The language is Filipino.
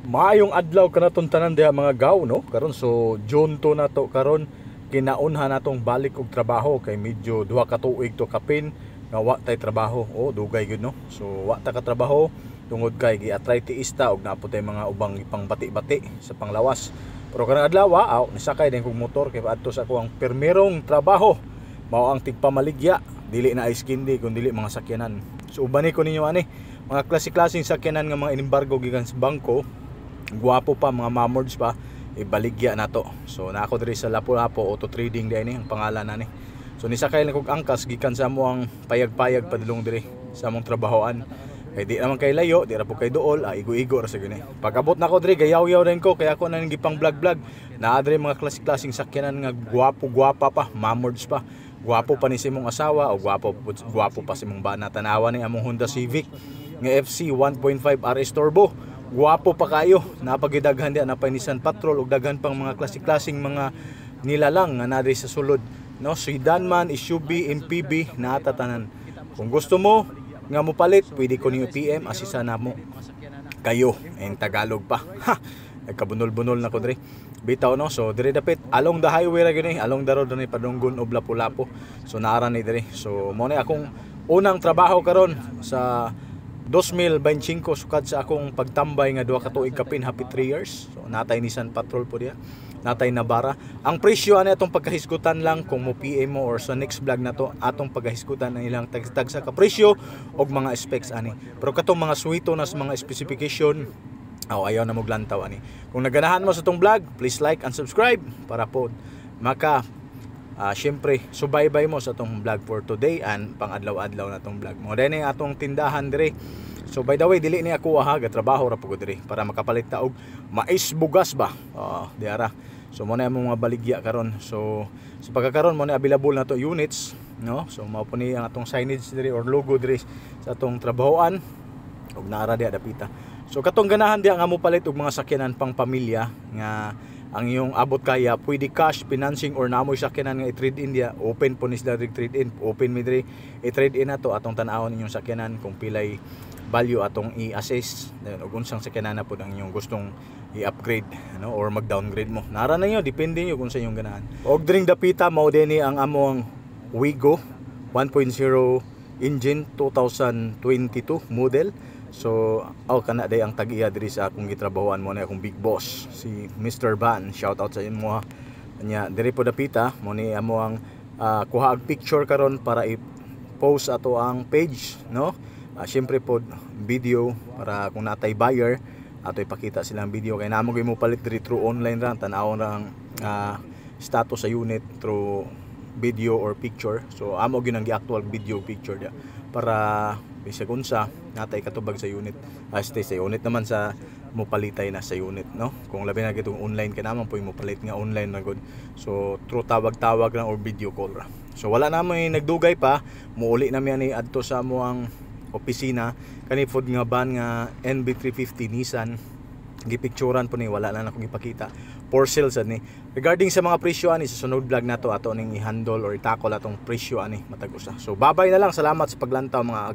Maayong adlaw kanaton tanan diha mga gaw no. Karon so June 2 na to karon, kinaunha natong balik og trabaho kay medyo duha ka tuig to kapin nga wa tay trabaho. Dugay gyud no. So wa ta ka trabaho tungod kay gi-arthritis og napo tay mga ubang ipangbati-bati sa panglawas. Pero karong adlaw nisakay din kog motor kay paadto sa akong permerong trabaho. Mao ang tigpamaligya, dili na ice candy kun dili mga sakyanan. So ubani ko ninyo ani mga klase-klaseng sakyanan nga mga inimbargo gikan sa bangko. Guwapo pa, mga mamords pa, ibaligya na to. So na ako diri sa Lapu-Lapu Auto Trading din ang pangalan na ni. So nisakay lang kog angkas gikan sa mo ang payag-payag padulong diri sa among trabahoan. Kay di naman kay layo, di ra po kay duol, igo-igo ra sa gani. Pag-abot na ko diri, gayaw-yaw rin ko kaya ako nang gipang vlog-vlog. Naa diri mga klasik-klasing sakyanan nga guwapo-guwapa pa, mamords pa. Guwapo pa ni si mong asawa o guwapo pa si mong bana. Tanawa ni among Honda Civic nga FC 1.5 RS Turbo. Guwapo pa kayo, napagidaghan diya napay Nissan Patrol ug daghan pang mga klasik-klasing mga nilalang nga nadiri sa sulod, no? Sedan man, SUV, MPV, natatanan. Kung gusto mo nga mo palit, pwede ko niyo PM, asisa na mo kayo en Tagalog pa. Nagkabunol-bunol na ko diri. Bitaw no, so diri dapit along the highway ra gyud along the road ni Padunggon og Lapu-Lapu. So naara ni diri. So mo ni akong unang trabaho karon sa 2025 sukad sa akong pagtambay nga duha ka tuig kapin, happy 3 years. So natay Nissan Patrol po diya, natay Navara. Ang presyo ani atong pagkahisgutan lang kung mo PM mo or sa next vlog na to atong pagkahisgutan ang ilang tag sa ka presyo og mga specs ani. Pero katong mga suwito na sa mga specification ayaw na moglantaw ani. Kung naganahan mo sa tong vlog, please like and subscribe para po maka syempre subaybay mo sa atong vlog for today and pang adlaw-adlaw na tong vlog mo. Dahil atong tindahan dire. So by the way, dili ni ako gatrabaho ra pugod dire para makapalit ta og mais bugas ba. Diara. So mo na among mga baligya karon. So sa pagkakaron mo na available na to units, no? So mao po ni ang atong signage dire or logo dire sa atong trabahoan og naara diha dapita. So katong ganahan diha nga mo palit og mga sakyanan pang pamilya nga ang iyong abot kaya, pwede cash, financing or namoy sakyanan nga i-trade in dia, open po ni sila trade in, open mi diri i-trade in nato atong tan-awon ninyong sakyanan kung pilay value atong i-assess ug unsang sakyanan na pud ang inyong gustong i-upgrade, ano, or mag-downgrade mo. Nara na niyo, depende niyo kung sa inyong ganahan. Og dring dapita mao dinhi ang among Wigo 1.0 engine 2022 model. So, kana day ang tag-iya diri sa akong gitrabahoan mo na akong big boss, si Mr. Van. Shout out sa imo ha. Nya diri po dapita mo ni amo ang kuha og picture karon para i-post ato ang page, no? Syempre po video para kung natay buyer ato ipakita silang video kay namo gyud mo palit diri through online ra tan-awon ra status sa unit through video or picture. So amo gyud ang gi-actual video picture dia para bisag unsa natay katubag sa unit. Stay sa unit naman sa mo palitay na sa unit, no? Kung labi na gitong online ka naman po mo palit nga online na good. So through tawag-tawag lang or video call ra. So wala na may nagdugay pa, muuli na mi ani adto sa mo ang opisina kani pod nga van nga NB350 Nissan. Gipicturan po ni, wala na akong ipakita. For sale sad ni. Regarding sa mga presyo ani sa sunod vlog nato ato ning i-handle or i-tackle atong presyo ani matag usa. So bye-bye na lang, salamat sa paglantaw mga